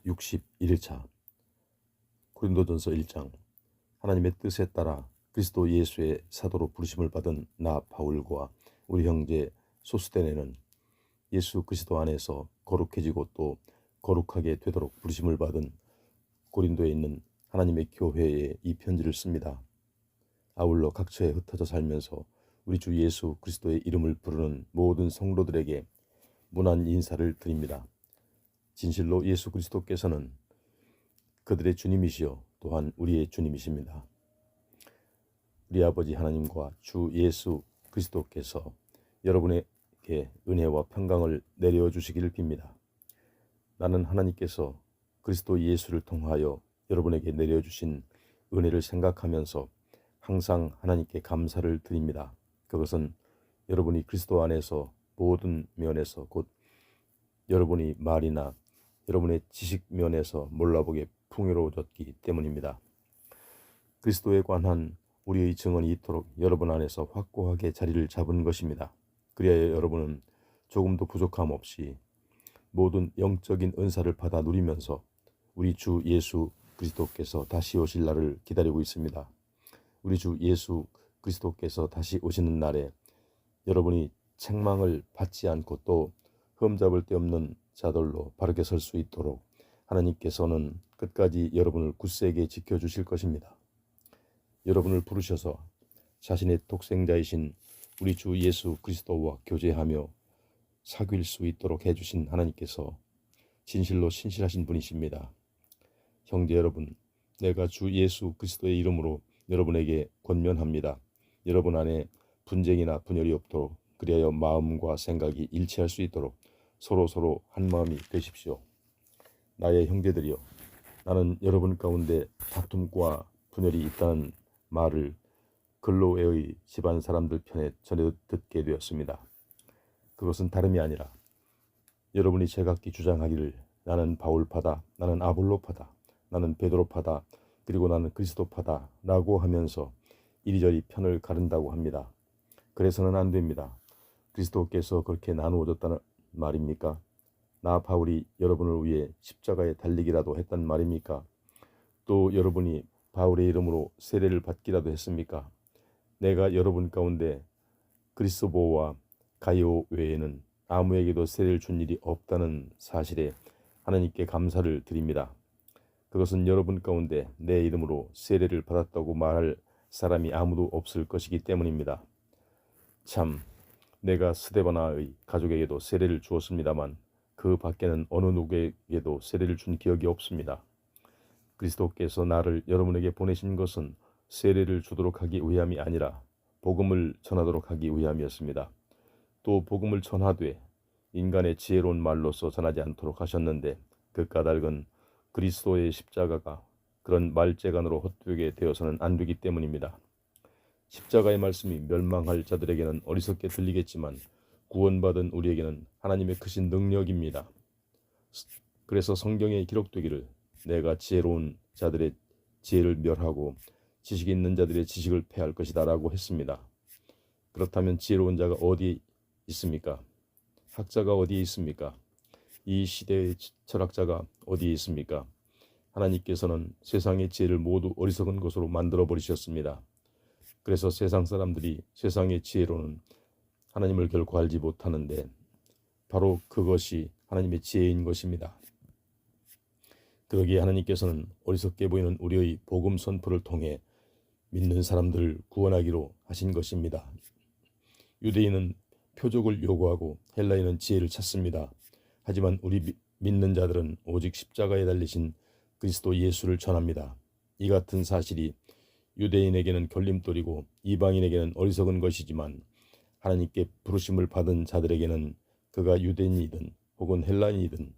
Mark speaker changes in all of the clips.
Speaker 1: 61일차 고린도전서 1장. 하나님의 뜻에 따라 그리스도 예수의 사도로 부르심을 받은 나 바울과 우리 형제 소스데네는 예수 그리스도 안에서 거룩해지고 또 거룩하게 되도록 부르심을 받은 고린도에 있는 하나님의 교회에 이 편지를 씁니다. 아울러 각처에 흩어져 살면서 우리 주 예수 그리스도의 이름을 부르는 모든 성도들에게 문안 인사를 드립니다. 진실로 예수 그리스도께서는 그들의 주님이시요 또한 우리의 주님이십니다. 우리 아버지 하나님과 주 예수 그리스도께서 여러분에게 은혜와 평강을 내려주시기를 빕니다. 나는 하나님께서 그리스도 예수를 통하여 여러분에게 내려주신 은혜를 생각하면서 항상 하나님께 감사를 드립니다. 그것은 여러분이 그리스도 안에서 모든 면에서 곧 여러분이 말이나 여러분의 지식 면에서 몰라보게 풍요로워졌기 때문입니다. 그리스도에 관한 우리의 증언이 이토록 여러분 안에서 확고하게 자리를 잡은 것입니다. 그리하여 여러분은 조금도 부족함 없이 모든 영적인 은사를 받아 누리면서 우리 주 예수 그리스도께서 다시 오실 날을 기다리고 있습니다. 우리 주 예수 그리스도께서 다시 오시는 날에 여러분이 책망을 받지 않고 또 흠잡을 데 없는 자들로 바르게 설 수 있도록 하나님께서는 끝까지 여러분을 굳세게 지켜주실 것입니다. 여러분을 부르셔서 자신의 독생자이신 우리 주 예수 그리스도와 교제하며 사귈 수 있도록 해주신 하나님께서 진실로 신실하신 분이십니다. 형제 여러분, 내가 주 예수 그리스도의 이름으로 여러분에게 권면합니다. 여러분 안에 분쟁이나 분열이 없도록 그리하여 마음과 생각이 일치할 수 있도록 서로 한마음이 되십시오. 나의 형제들이여, 나는 여러분 가운데 다툼과 분열이 있다는 말을 글로에의 집안 사람들 편에 전해 듣게 되었습니다. 그것은 다름이 아니라 여러분이 제각기 주장하기를 나는 바울파다, 나는 아볼로파다, 나는 베드로파다, 그리고 나는 그리스도파다 라고 하면서 이리저리 편을 가른다고 합니다. 그래서는 안 됩니다. 그리스도께서 그렇게 나누어졌다는 말입니까? 나 바울이 여러분을 위해 십자가에 달리기라도 했단 말입니까? 또 여러분이 바울의 이름으로 세례를 받기라도 했습니까? 내가 여러분 가운데 그리스도와 가이오 외에는 아무에게도 세례를 준 일이 없다는 사실에 하나님께 감사를 드립니다. 그것은 여러분 가운데 내 이름으로 세례를 받았다고 말할 사람이 아무도 없을 것이기 때문입니다. 참, 내가 스데바나의 가족에게도 세례를 주었습니다만 그 밖에는 어느 누구에게도 세례를 준 기억이 없습니다. 그리스도께서 나를 여러분에게 보내신 것은 세례를 주도록 하기 위함이 아니라 복음을 전하도록 하기 위함이었습니다. 또 복음을 전하되 인간의 지혜로운 말로서 전하지 않도록 하셨는데 그 까닭은 그리스도의 십자가가 그런 말재간으로 헛되게 되어서는 안 되기 때문입니다. 십자가의 말씀이 멸망할 자들에게는 어리석게 들리겠지만 구원받은 우리에게는 하나님의 크신 능력입니다. 그래서 성경에 기록되기를 내가 지혜로운 자들의 지혜를 멸하고 지식 있는 자들의 지식을 패할 것이다 라고 했습니다. 그렇다면 지혜로운 자가 어디에 있습니까? 학자가 어디에 있습니까? 이 시대의 철학자가 어디에 있습니까? 하나님께서는 세상의 지혜를 모두 어리석은 것으로 만들어 버리셨습니다. 그래서 세상 사람들이 세상의 지혜로는 하나님을 결코 알지 못하는데 바로 그것이 하나님의 지혜인 것입니다. 그러기에 하나님께서는 어리석게 보이는 우리의 복음 선포를 통해 믿는 사람들을 구원하기로 하신 것입니다. 유대인은 표적을 요구하고 헬라인은 지혜를 찾습니다. 하지만 우리 믿는 자들은 오직 십자가에 달리신 그리스도 예수를 전합니다. 이 같은 사실이 유대인에게는 걸림돌이고 이방인에게는 어리석은 것이지만 하나님께 부르심을 받은 자들에게는 그가 유대인이든 혹은 헬라인이든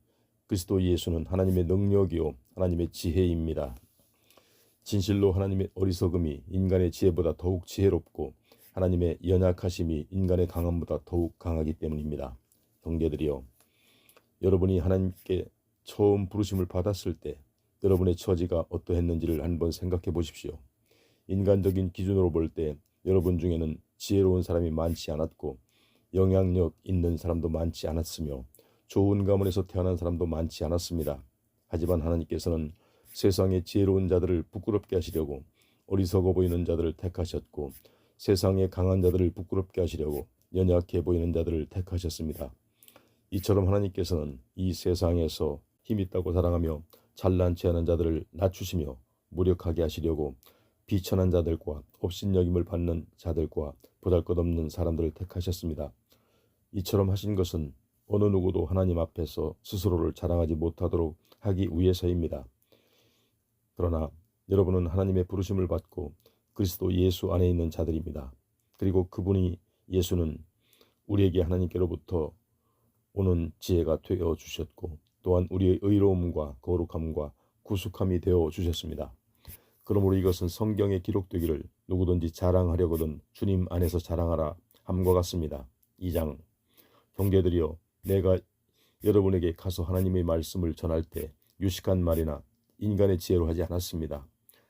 Speaker 1: 그리스도 예수는 하나님의 능력이요 하나님의 지혜입니다. 진실로 하나님의 어리석음이 인간의 지혜보다 더욱 지혜롭고 하나님의 연약하심이 인간의 강함보다 더욱 강하기 때문입니다. 형제들이여, 여러분이 하나님께 처음 부르심을 받았을 때 여러분의 처지가 어떠했는지를 한번 생각해 보십시오. 인간적인 기준으로 볼 때 여러분 중에는 지혜로운 사람이 많지 않았고 영향력 있는 사람도 많지 않았으며 좋은 가문에서 태어난 사람도 많지 않았습니다. 하지만 하나님께서는 세상의 지혜로운 자들을 부끄럽게 하시려고 어리석어 보이는 자들을 택하셨고 세상의 강한 자들을 부끄럽게 하시려고 연약해 보이는 자들을 택하셨습니다. 이처럼 하나님께서는 이 세상에서 힘있다고 자랑하며 잘난 체하는 자들을 낮추시며 무력하게 하시려고 비천한 자들과 업신여김을 받는 자들과 보잘것없는 사람들을 택하셨습니다. 이처럼 하신 것은 어느 누구도 하나님 앞에서 스스로를 자랑하지 못하도록 하기 위해서입니다. 그러나 여러분은 하나님의 부르심을 받고 그리스도 예수 안에 있는 자들입니다. 그리고 그분이 예수는 우리에게 하나님께로부터 오는 지혜가 되어 주셨고 또한 우리의 의로움과 거룩함과 구속함이 되어 주셨습니다. 그러므로 이것은 성경에 기록되기를 누구든지 자랑하려거든 주님 안에서 자랑하라 함과 같습니다. 2장 형제들이여 내가 여러분에게 가서 하나님의 말씀을 전할 때 유식한 말이나 인간의 지혜로 하지 않았습니다.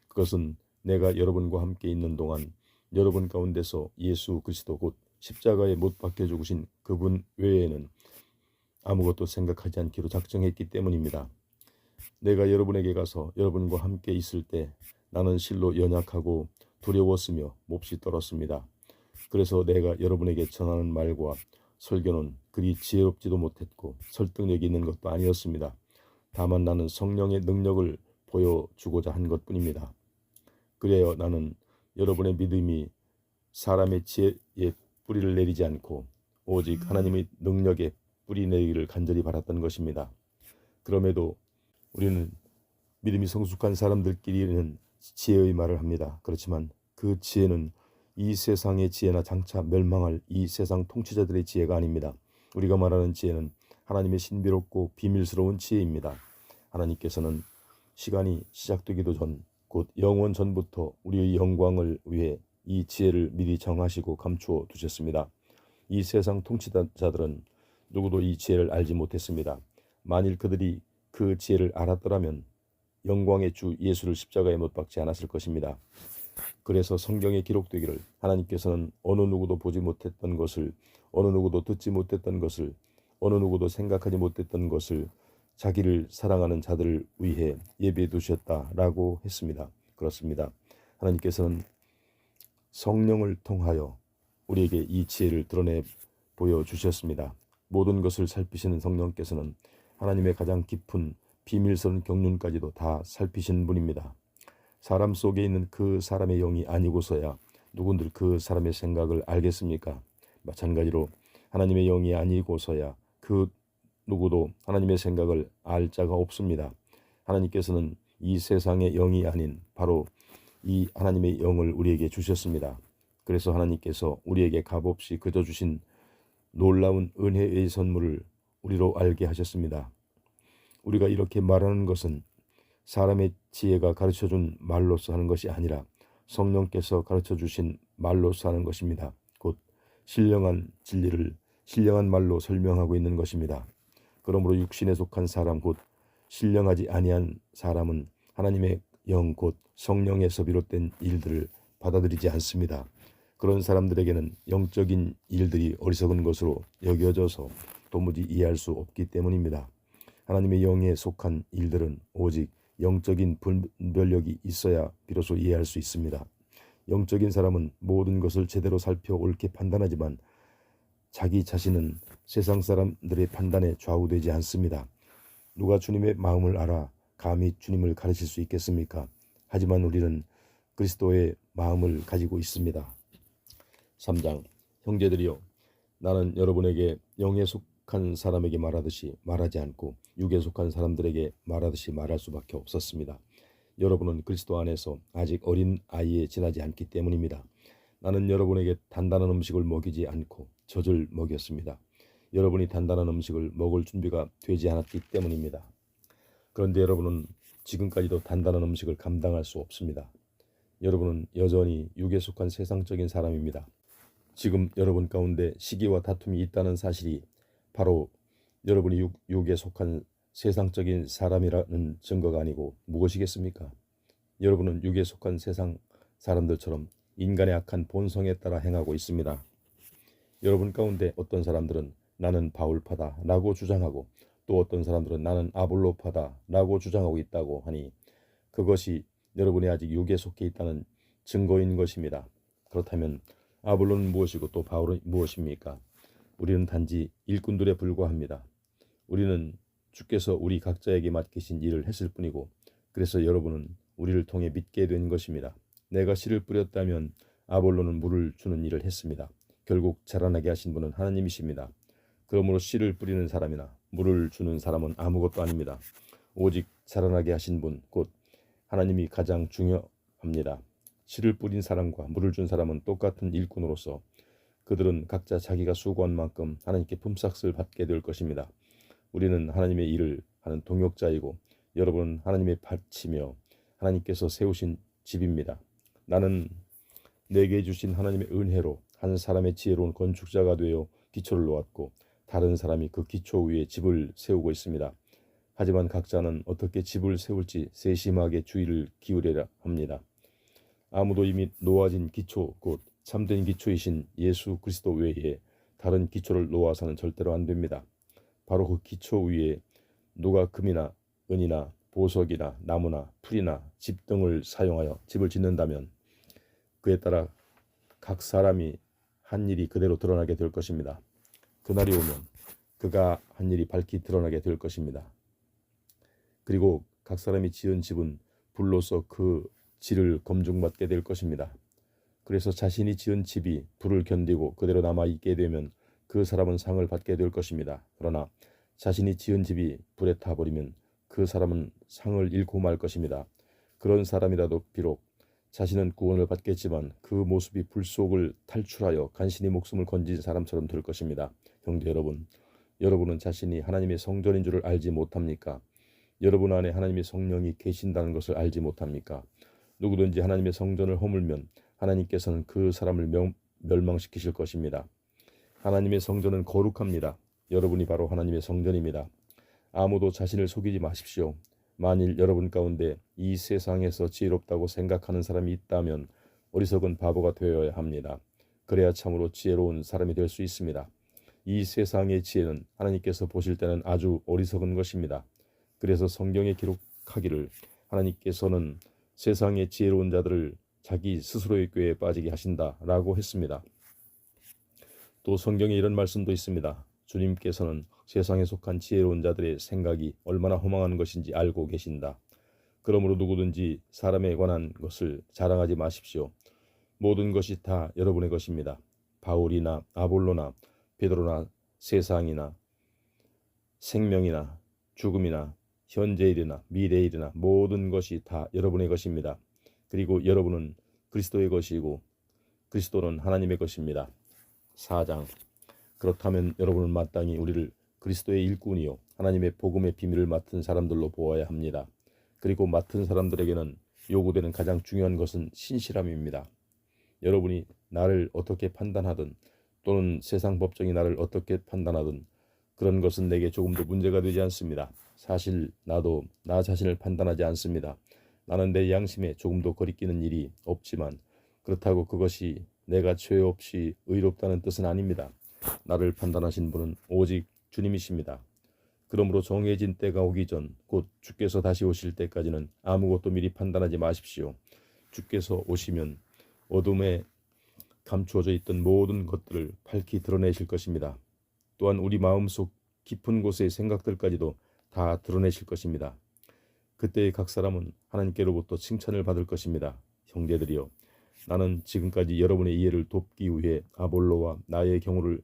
Speaker 1: 그것은 내가 여러분과 함께 있는 동안 여러분 가운데서 예수 그리스도 곧 십자가에 못 박혀 죽으신 그분 외에는 아무것도 생각하지 않기로 작정했기 때문입니다. 내가 여러분에게 가서 여러분과 함께 있을 때 나는 실로 연약하고 두려웠으며 몹시 떨었습니다. 그래서 내가 여러분에게 전하는 말과 설교는 그리 지혜롭지도 못했고 설득력이 있는 것도 아니었습니다. 다만 나는 성령의 능력을 보여주고자 한 것뿐입니다. 그래요 나는 여러분의 믿음이 사람의 지혜에 뿌리를 내리지 않고 오직 하나님의 능력에 뿌리 내리기를 간절히 바랐던 것입니다. 그럼에도 우리는 믿음이 성숙한 사람들끼리는 지혜의 말을 합니다. 그렇지만 그 지혜는 이 세상의 지혜나 장차 멸망할 이 세상 통치자들의 지혜가 아닙니다. 우리가 말하는 지혜는 하나님의 신비롭고 비밀스러운 지혜입니다. 하나님께서는 시간이 시작되기도 전, 곧 영원 전부터 우리의 영광을 위해 이 지혜를 미리 정하시고 감추어 두셨습니다. 이 세상 통치자들은 누구도 이 지혜를 알지 못했습니다. 만일 그들이 그 지혜를 알았더라면 영광의 주 예수를 십자가에 못 박지 않았을 것입니다. 그래서 성경에 기록되기를 하나님께서는 어느 누구도 보지 못했던 것을, 어느 누구도 듣지 못했던 것을, 어느 누구도 생각하지 못했던 것을 자기를 사랑하는 자들을 위해 예비해 두셨다라고 했습니다. 그렇습니다. 하나님께서는 성령을 통하여 우리에게 이 지혜를 드러내 보여주셨습니다. 모든 것을 살피시는 성령께서는 하나님의 가장 깊은 비밀스러운 경륜까지도 다 살피시는 분입니다. 사람 속에 있는 그 사람의 영이 아니고서야 누군들 그 사람의 생각을 알겠습니까? 마찬가지로 하나님의 영이 아니고서야 그 누구도 하나님의 생각을 알 자가 없습니다. 하나님께서는 이 세상의 영이 아닌 바로 이 하나님의 영을 우리에게 주셨습니다. 그래서 하나님께서 우리에게 값없이 그저 주신 놀라운 은혜의 선물을 우리로 알게 하셨습니다. 우리가 이렇게 말하는 것은 사람의 지혜가 가르쳐준 말로서 하는 것이 아니라 성령께서 가르쳐주신 말로서 하는 것입니다. 곧 신령한 진리를 신령한 말로 설명하고 있는 것입니다. 그러므로 육신에 속한 사람 곧 신령하지 아니한 사람은 하나님의 영 곧 성령에서 비롯된 일들을 받아들이지 않습니다. 그런 사람들에게는 영적인 일들이 어리석은 것으로 여겨져서 도무지 이해할 수 없기 때문입니다. 하나님의 영에 속한 일들은 오직 영적인 분별력이 있어야 비로소 이해할 수 있습니다. 영적인 사람은 모든 것을 제대로 살펴 옳게 판단하지만 자기 자신은 세상 사람들의 판단에 좌우되지 않습니다. 누가 주님의 마음을 알아 감히 주님을 가르칠 수 있겠습니까? 하지만 우리는 그리스도의 마음을 가지고 있습니다. 3장 형제들이여 나는 여러분에게 영에 속한 사람에게 말하듯이 말하지 않고 육에 속한 사람들에게 말하듯이 말할 수밖에 없었습니다. 여러분은 그리스도 안에서 아직 어린 아이에 지나지 않기 때문입니다. 나는 여러분에게 단단한 음식을 먹이지 않고 젖을 먹였습니다. 여러분이 단단한 음식을 먹을 준비가 되지 않았기 때문입니다. 그런데 여러분은 지금까지도 단단한 음식을 감당할 수 없습니다. 여러분은 여전히 육에 속한 세상적인 사람입니다. 지금 여러분 가운데 시기와 다툼이 있다는 사실이 바로 여러분이 육에 속한 세상적인 사람이라는 증거가 아니고 무엇이겠습니까? 여러분은 육에 속한 세상 사람들처럼 인간의 악한 본성에 따라 행하고 있습니다. 여러분 가운데 어떤 사람들은 나는 바울파다 라고 주장하고 또 어떤 사람들은 나는 아볼로파다라고 주장하고 있다고 하니 그것이 여러분이 아직 육에 속해 있다는 증거인 것입니다. 그렇다면 아볼로는 무엇이고 또 바울은 무엇입니까? 우리는 단지 일꾼들에 불과합니다. 우리는 주께서 우리 각자에게 맡기신 일을 했을 뿐이고 그래서 여러분은 우리를 통해 믿게 된 것입니다. 내가 씨를 뿌렸다면 아볼로는 물을 주는 일을 했습니다. 결국 자라나게 하신 분은 하나님이십니다. 그러므로 씨를 뿌리는 사람이나 물을 주는 사람은 아무것도 아닙니다. 오직 자라나게 하신 분, 곧 하나님이 가장 중요합니다. 씨를 뿌린 사람과 물을 준 사람은 똑같은 일꾼으로서 그들은 각자 자기가 수고한 만큼 하나님께 품삯을 받게 될 것입니다. 우리는 하나님의 일을 하는 동역자이고 여러분은 하나님의 밭이며 하나님께서 세우신 집입니다. 나는 내게 주신 하나님의 은혜로 한 사람의 지혜로운 건축자가 되어 기초를 놓았고 다른 사람이 그 기초 위에 집을 세우고 있습니다. 하지만 각자는 어떻게 집을 세울지 세심하게 주의를 기울여야 합니다. 아무도 이미 놓아진 기초, 곧 참된 기초이신 예수 그리스도 외에 다른 기초를 놓아서는 절대로 안 됩니다. 바로 그 기초 위에 누가 금이나 은이나 보석이나 나무나 풀이나 집 등을 사용하여 집을 짓는다면 그에 따라 각 사람이 한 일이 그대로 드러나게 될 것입니다. 그날이 오면 그가 한 일이 밝히 드러나게 될 것입니다. 그리고 각 사람이 지은 집은 불로서 그 질을 검증받게 될 것입니다. 그래서 자신이 지은 집이 불을 견디고 그대로 남아있게 되면 그 사람은 상을 받게 될 것입니다. 그러나 자신이 지은 집이 불에 타버리면 그 사람은 상을 잃고 말 것입니다. 그런 사람이라도 비록 자신은 구원을 받겠지만 그 모습이 불 속을 탈출하여 간신히 목숨을 건진 사람처럼 될 것입니다. 형제 여러분, 여러분은 자신이 하나님의 성전인 줄을 알지 못합니까? 여러분 안에 하나님의 성령이 계신다는 것을 알지 못합니까? 누구든지 하나님의 성전을 허물면 하나님께서는 그 사람을 멸망시키실 것입니다. 하나님의 성전은 거룩합니다. 여러분이 바로 하나님의 성전입니다. 아무도 자신을 속이지 마십시오. 만일 여러분 가운데 이 세상에서 지혜롭다고 생각하는 사람이 있다면 어리석은 바보가 되어야 합니다. 그래야 참으로 지혜로운 사람이 될 수 있습니다. 이 세상의 지혜는 하나님께서 보실 때는 아주 어리석은 것입니다. 그래서 성경에 기록하기를 하나님께서는 세상의 지혜로운 자들을 자기 스스로의 꾀에 빠지게 하신다라고 했습니다. 또 성경에 이런 말씀도 있습니다. 주님께서는 세상에 속한 지혜로운 자들의 생각이 얼마나 허망한 것인지 알고 계신다. 그러므로 누구든지 사람에 관한 것을 자랑하지 마십시오. 모든 것이 다 여러분의 것입니다. 바울이나 아볼로나 베드로나 세상이나 생명이나 죽음이나 현재일이나 미래일이나 모든 것이 다 여러분의 것입니다. 그리고 여러분은 그리스도의 것이고 그리스도는 하나님의 것입니다. 4장. 그렇다면 여러분은 마땅히 우리를 그리스도의 일꾼이요 하나님의 복음의 비밀을 맡은 사람들로 보아야 합니다. 그리고 맡은 사람들에게는 요구되는 가장 중요한 것은 신실함입니다. 여러분이 나를 어떻게 판단하든 또는 세상 법정이 나를 어떻게 판단하든 그런 것은 내게 조금도 문제가 되지 않습니다. 사실 나도 나 자신을 판단하지 않습니다. 나는 내 양심에 조금도 거리끼는 일이 없지만 그렇다고 그것이 내가 죄 없이 의롭다는 뜻은 아닙니다. 나를 판단하신 분은 오직 주님이십니다. 그러므로 정해진 때가 오기 전 곧 주께서 다시 오실 때까지는 아무것도 미리 판단하지 마십시오. 주께서 오시면 어둠에 감추어져 있던 모든 것들을 밝히 드러내실 것입니다. 또한 우리 마음속 깊은 곳의 생각들까지도 다 드러내실 것입니다. 그때 각 사람은 하나님께로부터 칭찬을 받을 것입니다. 형제들이여, 나는 지금까지 여러분의 이해를 돕기 위해 아볼로와 나의 경우를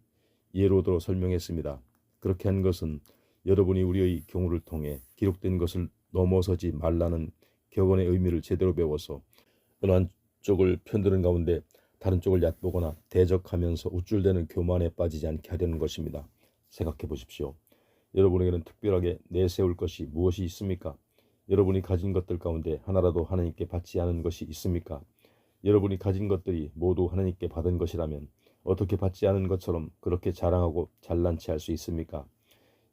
Speaker 1: 예로 들어 설명했습니다. 그렇게 한 것은 여러분이 우리의 경우를 통해 기록된 것을 넘어서지 말라는 격언의 의미를 제대로 배워서 어느 한쪽을 편드는 가운데 다른 쪽을 얕보거나 대적하면서 우쭐대는 교만에 빠지지 않게 하려는 것입니다. 생각해 보십시오. 여러분에게는 특별하게 내세울 것이 무엇이 있습니까? 여러분이 가진 것들 가운데 하나라도 하나님께 받지 않은 것이 있습니까? 여러분이 가진 것들이 모두 하나님께 받은 것이라면 어떻게 받지 않은 것처럼 그렇게 자랑하고 잘난 체할 수 있습니까?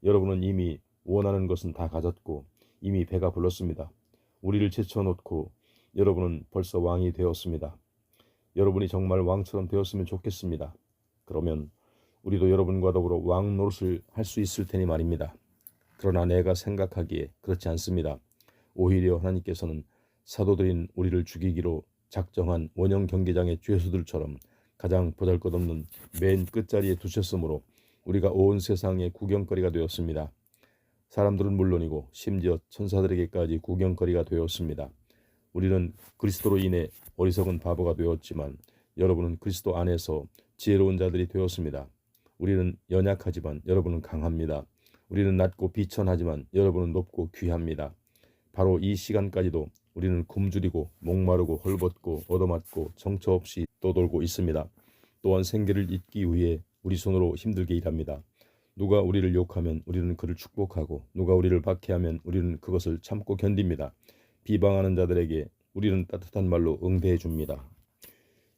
Speaker 1: 여러분은 이미 원하는 것은 다 가졌고 이미 배가 불렀습니다. 우리를 제쳐놓고 여러분은 벌써 왕이 되었습니다. 여러분이 정말 왕처럼 되었으면 좋겠습니다. 그러면 우리도 여러분과 더불어 왕 노릇을 할 수 있을 테니 말입니다. 그러나 내가 생각하기에 그렇지 않습니다. 오히려 하나님께서는 사도들인 우리를 죽이기로 작정한 원형 경기장의 죄수들처럼 가장 보잘것없는 맨 끝자리에 두셨으므로 우리가 온 세상의 구경거리가 되었습니다. 사람들은 물론이고 심지어 천사들에게까지 구경거리가 되었습니다. 우리는 그리스도로 인해 어리석은 바보가 되었지만 여러분은 그리스도 안에서 지혜로운 자들이 되었습니다. 우리는 연약하지만 여러분은 강합니다. 우리는 낮고 비천하지만 여러분은 높고 귀합니다. 바로 이 시간까지도 우리는 굶주리고 목마르고 헐벗고 얻어맞고 정처 없이 떠돌고 있습니다. 또한 생계를 잇기 위해 우리 손으로 힘들게 일합니다. 누가 우리를 욕하면 우리는 그를 축복하고 누가 우리를 박해하면 우리는 그것을 참고 견딥니다. 비방하는 자들에게 우리는 따뜻한 말로 응대해 줍니다.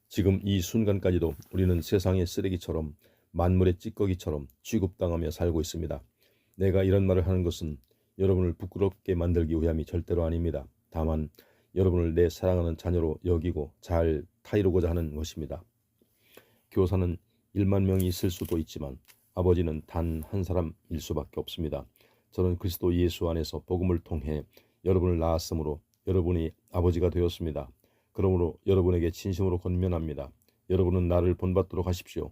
Speaker 1: 지금 이 순간까지도 우리는 세상의 쓰레기처럼 만물의 찌꺼기처럼 취급당하며 살고 있습니다. 내가 이런 말을 하는 것은 여러분을 부끄럽게 만들기 위함이 절대로 아닙니다. 다만 여러분을 내 사랑하는 자녀로 여기고 잘 타이르고자 하는 것입니다. 교사는 1만 명이 있을 수도 있지만 아버지는 단 한 사람일 수밖에 없습니다. 저는 그리스도 예수 안에서 복음을 통해 여러분을 낳았으므로 여러분이 아버지가 되었습니다. 그러므로 여러분에게 진심으로 권면합니다. 여러분은 나를 본받도록 하십시오.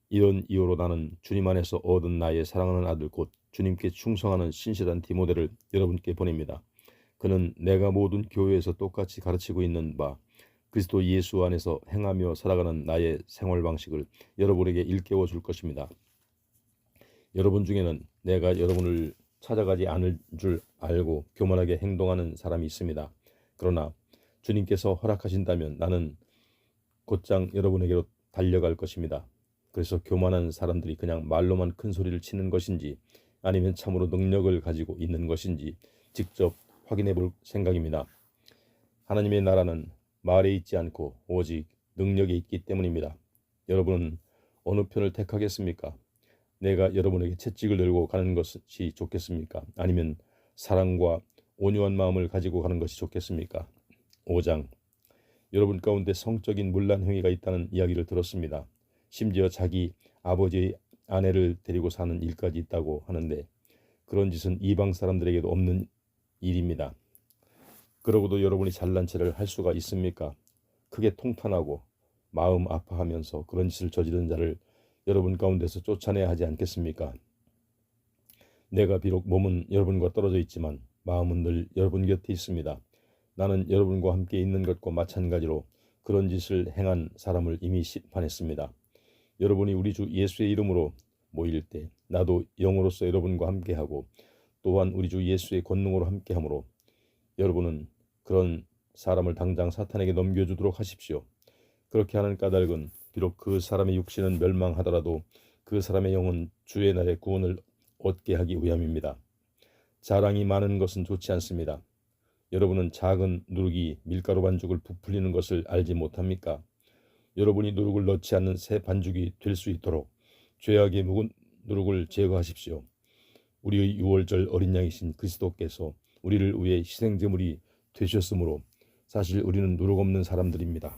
Speaker 1: 이런 이유로 나는 주님 안에서 얻은 나의 사랑하는 아들 곧 주님께 충성하는 신실한 디모데를 여러분께 보냅니다. 그는 내가 모든 교회에서 똑같이 가르치고 있는 바 그리스도 예수 안에서 행하며 살아가는 나의 생활 방식을 여러분에게 일깨워 줄 것입니다. 여러분 중에는 내가 여러분을 찾아가지 않을 줄 알고 교만하게 행동하는 사람이 있습니다. 그러나 주님께서 허락하신다면 나는 곧장 여러분에게로 달려갈 것입니다. 그래서 교만한 사람들이 그냥 말로만 큰 소리를 치는 것인지 아니면 참으로 능력을 가지고 있는 것인지 직접 확인해 볼 생각입니다. 하나님의 나라는 말에 있지 않고 오직 능력에 있기 때문입니다. 여러분은 어느 편을 택하겠습니까? 내가 여러분에게 채찍을 들고 가는 것이 좋겠습니까? 아니면 사랑과 온유한 마음을 가지고 가는 것이 좋겠습니까? 5장. 여러분 가운데 성적인 문란 행위가 있다는 이야기를 들었습니다. 심지어 자기 아버지의 아내를 데리고 사는 일까지 있다고 하는데 그런 짓은 이방 사람들에게도 없는 일입니다. 그러고도 여러분이 잘난 체를 할 수가 있습니까? 크게 통탄하고 마음 아파하면서 그런 짓을 저지른 자를 여러분 가운데서 쫓아내야 하지 않겠습니까? 내가 비록 몸은 여러분과 떨어져 있지만 마음은 늘 여러분 곁에 있습니다. 나는 여러분과 함께 있는 것과 마찬가지로 그런 짓을 행한 사람을 이미 심판했습니다. 여러분이 우리 주 예수의 이름으로 모일 때 나도 영으로서 여러분과 함께하고 또한 우리 주 예수의 권능으로 함께하므로 여러분은 그런 사람을 당장 사탄에게 넘겨주도록 하십시오. 그렇게 하는 까닭은 비록 그 사람의 육신은 멸망하더라도 그 사람의 영은 주의 날에 구원을 얻게 하기 위함입니다. 자랑이 많은 것은 좋지 않습니다. 여러분은 작은 누룩이 밀가루 반죽을 부풀리는 것을 알지 못합니까? 여러분이 누룩을 넣지 않는 새 반죽이 될 수 있도록 죄악의 묵은 누룩을 제거하십시오. 우리의 유월절 어린 양이신 그리스도께서 우리를 위해 희생제물이 되셨으므로 사실 우리는 누룩 없는 사람들입니다.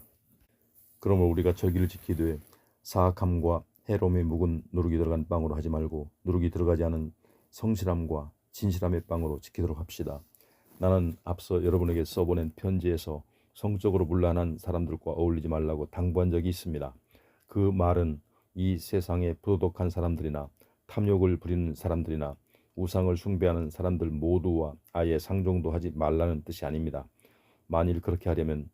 Speaker 1: 그러므로 우리가 절기를 지키되 사악함과 해롬의 묵은 누룩이 들어간 빵으로 하지 말고 누룩이 들어가지 않은 성실함과 진실함의 빵으로 지키도록 합시다. 나는 앞서 여러분에게 써보낸 편지에서 성적으로 문란한 사람들과 어울리지 말라고 당부한 적이 있습니다. 그 말은 이 세상에 부도덕한 사람들이나 탐욕을 부리는 사람들이나 우상을 숭배하는 사람들 모두와 아예 상종도 하지 말라는 뜻이 아닙니다. 만일 그렇게 하려면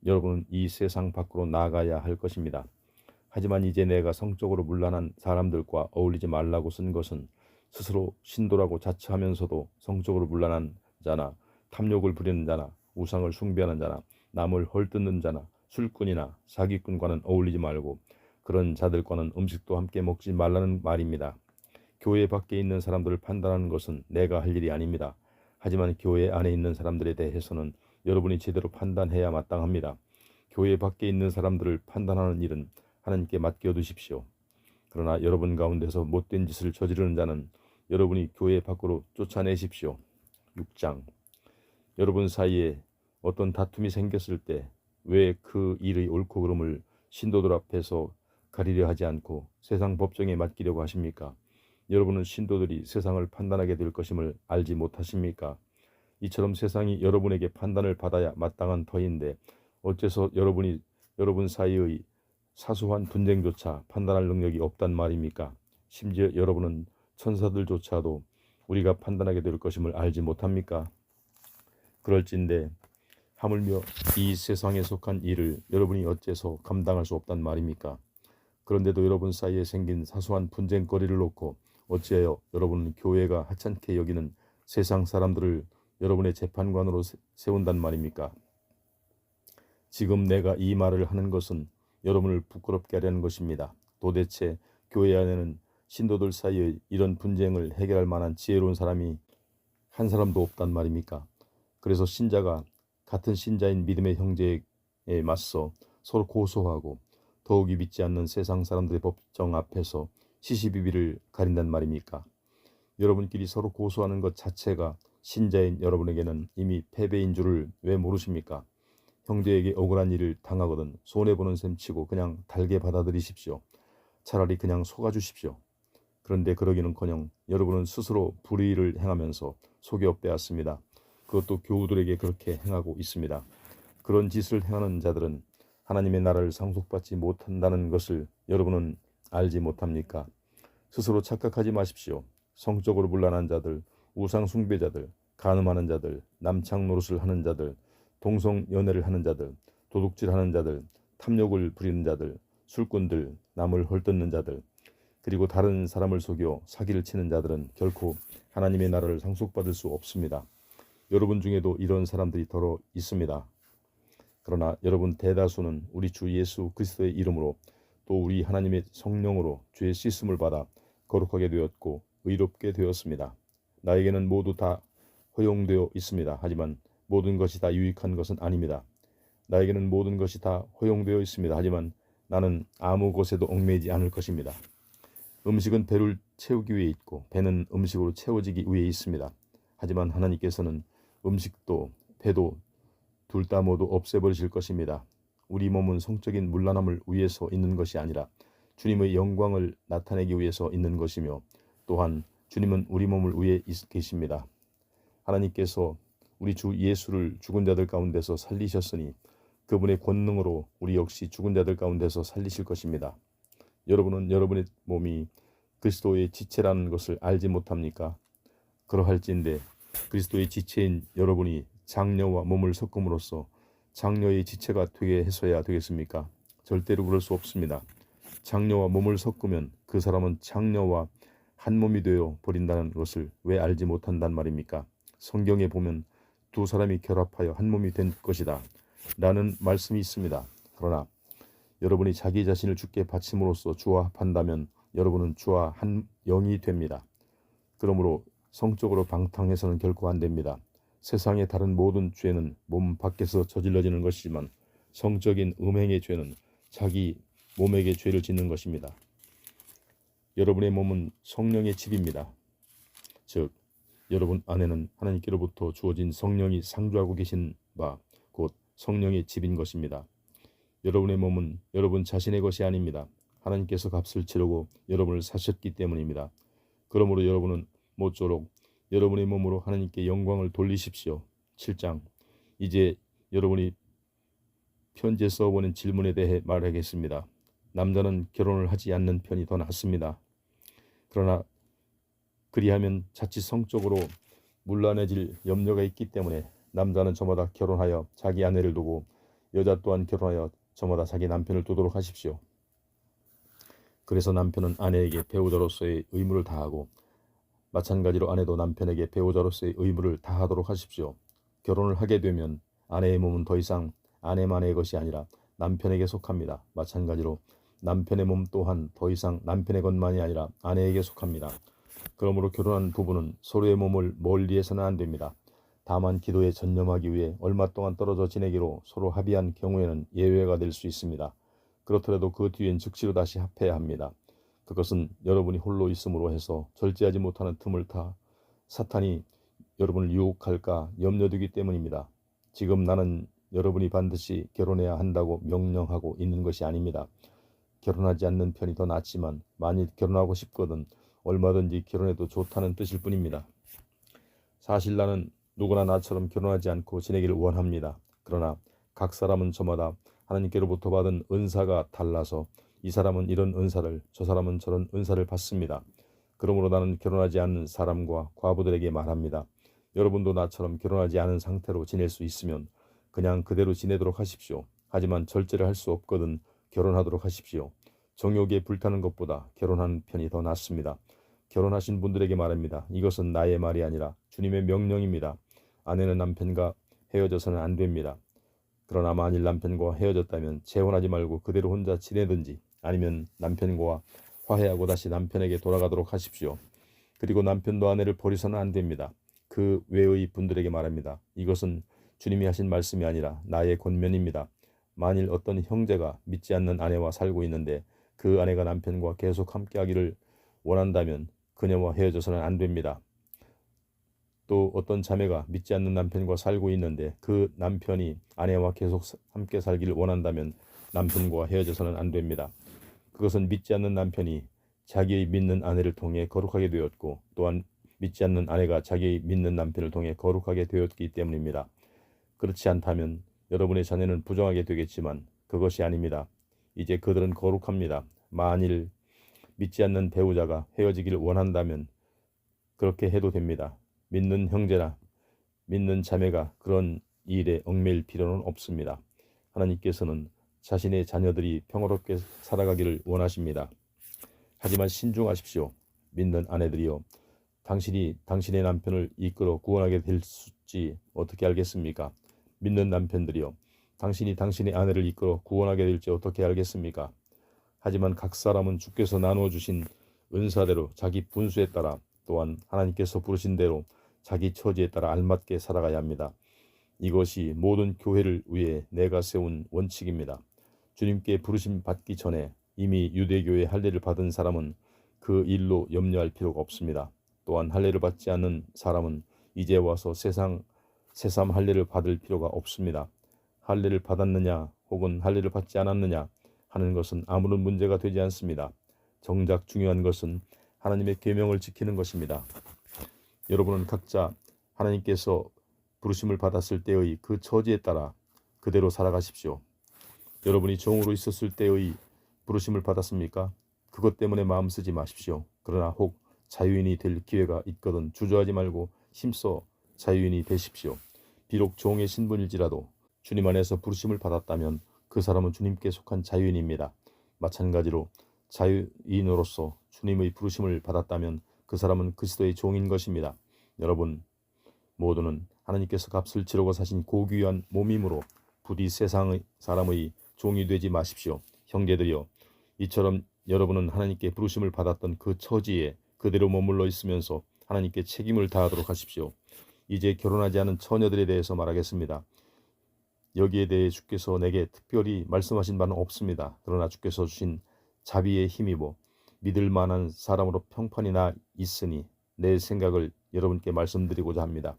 Speaker 1: 여러분은 이 세상 밖으로 나가야 할 것입니다. 하지만 이제 내가 성적으로 문란한 사람들과 어울리지 말라고 쓴 것은 스스로 신도라고 자처하면서도 성적으로 문란한 자나 탐욕을 부리는 자나 우상을 숭배하는 자나 남을 헐뜯는 자나 술꾼이나 사기꾼과는 어울리지 말고 그런 자들과는 음식도 함께 먹지 말라는 말입니다. 교회 밖에 있는 사람들을 판단하는 것은 내가 할 일이 아닙니다. 하지만 교회 안에 있는 사람들에 대해서는 여러분이 제대로 판단해야 마땅합니다. 교회 밖에 있는 사람들을 판단하는 일은 하나님께 맡겨두십시오. 그러나 여러분 가운데서 못된 짓을 저지르는 자는 여러분이 교회 밖으로 쫓아내십시오. 6장. 여러분 사이에 어떤 다툼이 생겼을 때 왜 그 일의 옳고 그름을 신도들 앞에서 가리려 하지 않고 세상 법정에 맡기려고 하십니까? 여러분은 신도들이 세상을 판단하게 될 것임을 알지 못하십니까? 이처럼 세상이 여러분에게 판단을 받아야 마땅한 터인데 어째서 여러분 사이의 사소한 분쟁조차 판단할 능력이 없단 말입니까? 심지어 여러분은 천사들조차도 우리가 판단하게 될 것임을 알지 못합니까? 그럴진데 하물며 이 세상에 속한 일을 여러분이 어째서 감당할 수 없단 말입니까? 그런데도 여러분 사이에 생긴 사소한 분쟁거리를 놓고 어찌하여 여러분은 교회가 하찮게 여기는 세상 사람들을 여러분의 재판관으로 세운단 말입니까? 지금 내가 이 말을 하는 것은 여러분을 부끄럽게 하려는 것입니다. 도대체 교회 안에는 신도들 사이의 이런 분쟁을 해결할 만한 지혜로운 사람이 한 사람도 없단 말입니까? 그래서 신자가 같은 신자인 믿음의 형제에 맞서 서로 고소하고 더욱이 믿지 않는 세상 사람들의 법정 앞에서 시시비비를 가린단 말입니까? 여러분끼리 서로 고소하는 것 자체가 신자인 여러분에게는 이미 패배인 줄을 왜 모르십니까? 형제에게 억울한 일을 당하거든 손해보는 셈 치고 그냥 달게 받아들이십시오. 차라리 그냥 속아주십시오. 그런데 그러기는커녕 여러분은 스스로 불의를 행하면서 속여 빼앗습니다. 그것도 교우들에게 그렇게 행하고 있습니다. 그런 짓을 행하는 자들은 하나님의 나라를 상속받지 못한다는 것을 여러분은 알지 못합니까? 스스로 착각하지 마십시오. 성적으로 문란한 자들, 우상 숭배자들, 간음하는 자들, 남창 노릇을 하는 자들, 동성 연애를 하는 자들, 도둑질하는 자들, 탐욕을 부리는 자들, 술꾼들, 남을 헐뜯는 자들, 그리고 다른 사람을 속여 사기를 치는 자들은 결코 하나님의 나라를 상속받을 수 없습니다. 여러분 중에도 이런 사람들이 더러 있습니다. 그러나 여러분 대다수는 우리 주 예수 그리스도의 이름으로 또 우리 하나님의 성령으로 죄의 씻음을 받아 거룩하게 되었고 의롭게 되었습니다. 나에게는 모두 다 허용되어 있습니다. 하지만 모든 것이 다 유익한 것은 아닙니다. 나에게는 모든 것이 다 허용되어 있습니다. 하지만 나는 아무 것에도 얽매이지 않을 것입니다. 음식은 배를 채우기 위해 있고 배는 음식으로 채워지기 위해 있습니다. 하지만 하나님께서는 음식도 배도 둘 다 모두 없애버리실 것입니다. 우리 몸은 성적인 문란함을 위해서 있는 것이 아니라 주님의 영광을 나타내기 위해서 있는 것이며 또한 주님은 우리 몸을 위해 계십니다. 하나님께서 우리 주 예수를 죽은 자들 가운데서 살리셨으니 그분의 권능으로 우리 역시 죽은 자들 가운데서 살리실 것입니다. 여러분은 여러분의 몸이 그리스도의 지체라는 것을 알지 못합니까? 그러할진대 그리스도의 지체인 여러분이 장녀와 몸을 섞음으로써 장녀의 지체가 되게 해서야 되겠습니까? 절대로 그럴 수 없습니다. 장녀와 몸을 섞으면 그 사람은 장녀와 한 몸이 되어 버린다는 것을 왜 알지 못한단 말입니까? 성경에 보면 두 사람이 결합하여 한 몸이 된 것이다 라는 말씀이 있습니다. 그러나 여러분이 자기 자신을 주께 바침으로써 주와 합한다면 여러분은 주와 한 영이 됩니다. 그러므로 성적으로 방탕해서는 결코 안 됩니다. 세상의 다른 모든 죄는 몸 밖에서 저질러지는 것이지만 성적인 음행의 죄는 자기 몸에게 죄를 짓는 것입니다. 여러분의 몸은 성령의 집입니다. 즉 여러분 안에는 하나님께로부터 주어진 성령이 상주하고 계신 바 곧 성령의 집인 것입니다. 여러분의 몸은 여러분 자신의 것이 아닙니다. 하나님께서 값을 치르고 여러분을 사셨기 때문입니다. 그러므로 여러분은 모쪼록 여러분의 몸으로 하나님께 영광을 돌리십시오. 7장 이제 여러분이 편지에 써보낸 질문에 대해 말하겠습니다. 남자는 결혼을 하지 않는 편이 더 낫습니다. 그러나 그리하면 자칫 성적으로 문란해질 염려가 있기 때문에 남자는 저마다 결혼하여 자기 아내를 두고 여자 또한 결혼하여 저마다 자기 남편을 두도록 하십시오. 그래서 남편은 아내에게 배우자로서의 의무를 다하고 마찬가지로 아내도 남편에게 배우자로서의 의무를 다하도록 하십시오. 결혼을 하게 되면 아내의 몸은 더 이상 아내만의 것이 아니라 남편에게 속합니다. 마찬가지로 남편의 몸 또한 더 이상 남편의 것만이 아니라 아내에게 속합니다. 그러므로 결혼한 부부는 서로의 몸을 멀리해서는 안 됩니다. 다만 기도에 전념하기 위해 얼마 동안 떨어져 지내기로 서로 합의한 경우에는 예외가 될 수 있습니다. 그렇더라도 그 뒤엔 즉시로 다시 합해야 합니다. 그것은 여러분이 홀로 있음으로 해서 절제하지 못하는 틈을 타 사탄이 여러분을 유혹할까 염려되기 때문입니다. 지금 나는 여러분이 반드시 결혼해야 한다고 명령하고 있는 것이 아닙니다. 결혼하지 않는 편이 더 낫지만 만일 결혼하고 싶거든 얼마든지 결혼해도 좋다는 뜻일 뿐입니다. 사실 나는 누구나 나처럼 결혼하지 않고 지내기를 원합니다. 그러나 각 사람은 저마다 하나님께로부터 받은 은사가 달라서 이 사람은 이런 은사를, 저 사람은 저런 은사를 받습니다. 그러므로 나는 결혼하지 않는 사람과 과부들에게 말합니다. 여러분도 나처럼 결혼하지 않은 상태로 지낼 수 있으면 그냥 그대로 지내도록 하십시오. 하지만 절제를 할 수 없거든 결혼하도록 하십시오. 정욕에 불타는 것보다 결혼하는 편이 더 낫습니다. 결혼하신 분들에게 말합니다. 이것은 나의 말이 아니라 주님의 명령입니다. 아내는 남편과 헤어져서는 안 됩니다. 그러나 만일 남편과 헤어졌다면 재혼하지 말고 그대로 혼자 지내든지 아니면 남편과 화해하고 다시 남편에게 돌아가도록 하십시오. 그리고 남편도 아내를 버리서는 안 됩니다. 그 외의 분들에게 말합니다. 이것은 주님이 하신 말씀이 아니라 나의 권면입니다. 만일 어떤 형제가 믿지 않는 아내와 살고 있는데 그 아내가 남편과 계속 함께하기를 원한다면 그녀와 헤어져서는 안 됩니다. 또 어떤 자매가 믿지 않는 남편과 살고 있는데 그 남편이 아내와 계속 함께 살기를 원한다면 남편과 헤어져서는 안 됩니다. 그것은 믿지 않는 남편이 자기의 믿는 아내를 통해 거룩하게 되었고 또한 믿지 않는 아내가 자기의 믿는 남편을 통해 거룩하게 되었기 때문입니다. 그렇지 않다면 여러분의 자녀는 부정하게 되겠지만 그것이 아닙니다. 이제 그들은 거룩합니다. 만일 믿지 않는 배우자가 헤어지기를 원한다면 그렇게 해도 됩니다. 믿는 형제나 믿는 자매가 그런 일에 얽매일 필요는 없습니다. 하나님께서는 자신의 자녀들이 평화롭게 살아가기를 원하십니다. 하지만 신중하십시오. 믿는 아내들이여, 당신이 당신의 남편을 이끌어 구원하게 될지 어떻게 알겠습니까? 믿는 남편들이여, 당신이 당신의 아내를 이끌어 구원하게 될지 어떻게 알겠습니까? 하지만 각 사람은 주께서 나누어 주신 은사대로 자기 분수에 따라 또한 하나님께서 부르신 대로 자기 처지에 따라 알맞게 살아가야 합니다. 이것이 모든 교회를 위해 내가 세운 원칙입니다. 주님께 부르심 받기 전에 이미 유대교의 할례를 받은 사람은 그 일로 염려할 필요가 없습니다. 또한 할례를 받지 않는 사람은 이제 와서 새삼 할례를 받을 필요가 없습니다. 할례를 받았느냐 혹은 할례를 받지 않았느냐 하는 것은 아무런 문제가 되지 않습니다. 정작 중요한 것은 하나님의 계명을 지키는 것입니다. 여러분은 각자 하나님께서 부르심을 받았을 때의 그 처지에 따라 그대로 살아가십시오. 여러분이 종으로 있었을 때의 부르심을 받았습니까? 그것 때문에 마음 쓰지 마십시오. 그러나 혹 자유인이 될 기회가 있거든 주저하지 말고 힘써 자유인이 되십시오. 비록 종의 신분일지라도 주님 안에서 부르심을 받았다면 그 사람은 주님께 속한 자유인입니다. 마찬가지로 자유인으로서 주님의 부르심을 받았다면 그 사람은 그리스도의 종인 것입니다. 여러분 모두는 하나님께서 값을 치르고 사신 고귀한 몸이므로 부디 세상 사람의 종이 되지 마십시오. 형제들이여, 이처럼 여러분은 하나님께 부르심을 받았던 그 처지에 그대로 머물러 있으면서 하나님께 책임을 다하도록 하십시오. 이제 결혼하지 않은 처녀들에 대해서 말하겠습니다. 여기에 대해 주께서 내게 특별히 말씀하신 바는 없습니다. 그러나 주께서 주신 자비의 힘이고 믿을 만한 사람으로 평판이 나 있으니 내 생각을 여러분께 말씀드리고자 합니다.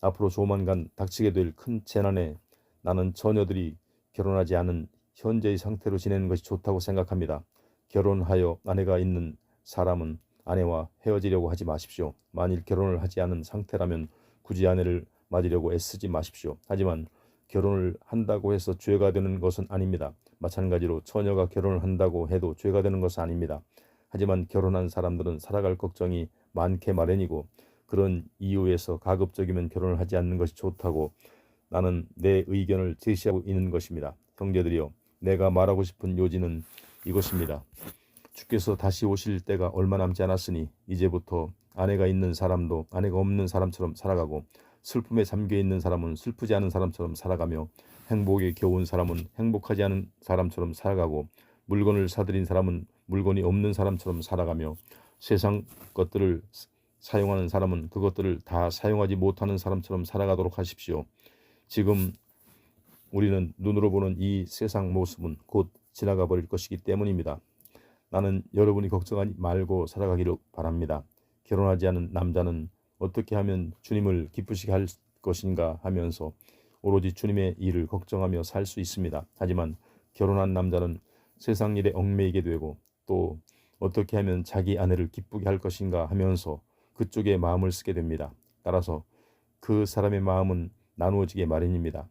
Speaker 1: 앞으로 조만간 닥치게 될 큰 재난에 나는 처녀들이 결혼하지 않은 현재의 상태로 지내는 것이 좋다고 생각합니다. 결혼하여 아내가 있는 사람은 아내와 헤어지려고 하지 마십시오. 만일 결혼을 하지 않은 상태라면 굳이 아내를 맞으려고 애쓰지 마십시오. 하지만 결혼을 한다고 해서 죄가 되는 것은 아닙니다. 마찬가지로 처녀가 결혼을 한다고 해도 죄가 되는 것은 아닙니다. 하지만 결혼한 사람들은 살아갈 걱정이 많게 마련이고 그런 이유에서 가급적이면 결혼을 하지 않는 것이 좋다고 나는 내 의견을 제시하고 있는 것입니다. 형제들이여, 내가 말하고 싶은 요지는 이것입니다. 주께서 다시 오실 때가 얼마 남지 않았으니 이제부터 아내가 있는 사람도 아내가 없는 사람처럼 살아가고 슬픔에 잠겨있는 사람은 슬프지 않은 사람처럼 살아가며 행복에 겨운 사람은 행복하지 않은 사람처럼 살아가고 물건을 사들인 사람은 물건이 없는 사람처럼 살아가며 세상 것들을 사용하는 사람은 그것들을 다 사용하지 못하는 사람처럼 살아가도록 하십시오. 지금 우리는 눈으로 보는 이 세상 모습은 곧 지나가 버릴 것이기 때문입니다. 나는 여러분이 걱정하지 말고 살아가기를 바랍니다. 결혼하지 않은 남자는 어떻게 하면 주님을 기쁘시게 할 것인가 하면서 오로지 주님의 일을 걱정하며 살 수 있습니다. 하지만 결혼한 남자는 세상 일에 얽매이게 되고 또 어떻게 하면 자기 아내를 기쁘게 할 것인가 하면서 그쪽에 마음을 쓰게 됩니다. 따라서 그 사람의 마음은 나누어지게 마련입니다.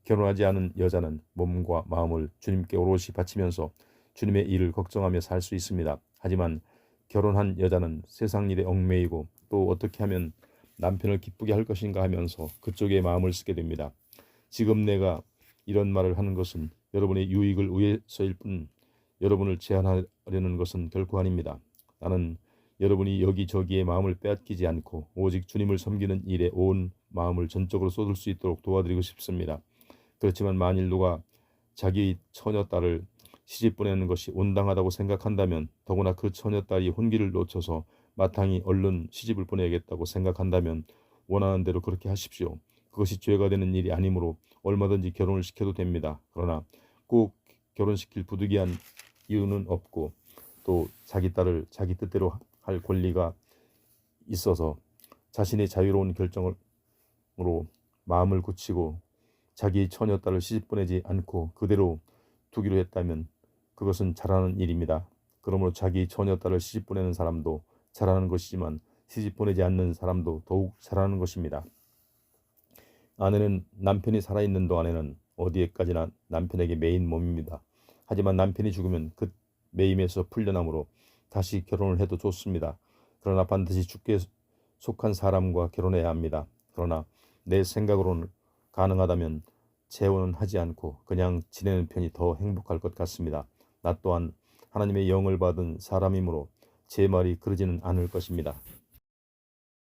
Speaker 1: 결혼하지 않은 여자는 몸과 마음을 주님께 오롯이 바치면서 주님의 일을 걱정하며 살 수 있습니다. 하지만 결혼한 여자는 세상 일에 얽매이고 또 어떻게 하면 남편을 기쁘게 할 것인가 하면서 그쪽에 마음을 쓰게 됩니다. 지금 내가 이런 말을 하는 것은 여러분의 유익을 위해서일 뿐 여러분을 제한하려는 것은 결코 아닙니다. 나는 여러분이 여기저기에 마음을 빼앗기지 않고 오직 주님을 섬기는 일에 온 마음을 전적으로 쏟을 수 있도록 도와드리고 싶습니다. 그렇지만 만일 누가 자기 처녀딸을 시집 보내는 것이 온당하다고 생각한다면, 더구나 그 처녀딸이 혼기를 놓쳐서 마땅히 얼른 시집을 보내야겠다고 생각한다면 원하는 대로 그렇게 하십시오. 그것이 죄가 되는 일이 아니므로 얼마든지 결혼을 시켜도 됩니다. 그러나 꼭 결혼시킬 부득이한 이유는 없고 또 자기 딸을 자기 뜻대로 할 권리가 있어서 자신의 자유로운 결정으로 마음을 굳히고 자기 처녀딸을 시집 보내지 않고 그대로 두기로 했다면 그것은 잘하는 일입니다. 그러므로 자기 처녀딸을 시집 보내는 사람도 잘하는 것이지만 시집 보내지 않는 사람도 더욱 잘하는 것입니다. 아내는 남편이 살아있는 동안에는 어디에까지나 남편에게 매인 몸입니다. 하지만 남편이 죽으면 그 매임에서 풀려나므로 다시 결혼을 해도 좋습니다. 그러나 반드시 주께 속한 사람과 결혼해야 합니다. 그러나 내 생각으로는 가능하다면 재혼은 하지 않고 그냥 지내는 편이 더 행복할 것 같습니다. 나 또한 하나님의 영을 받은 사람이므로 제 말이 그러지는 않을 것입니다.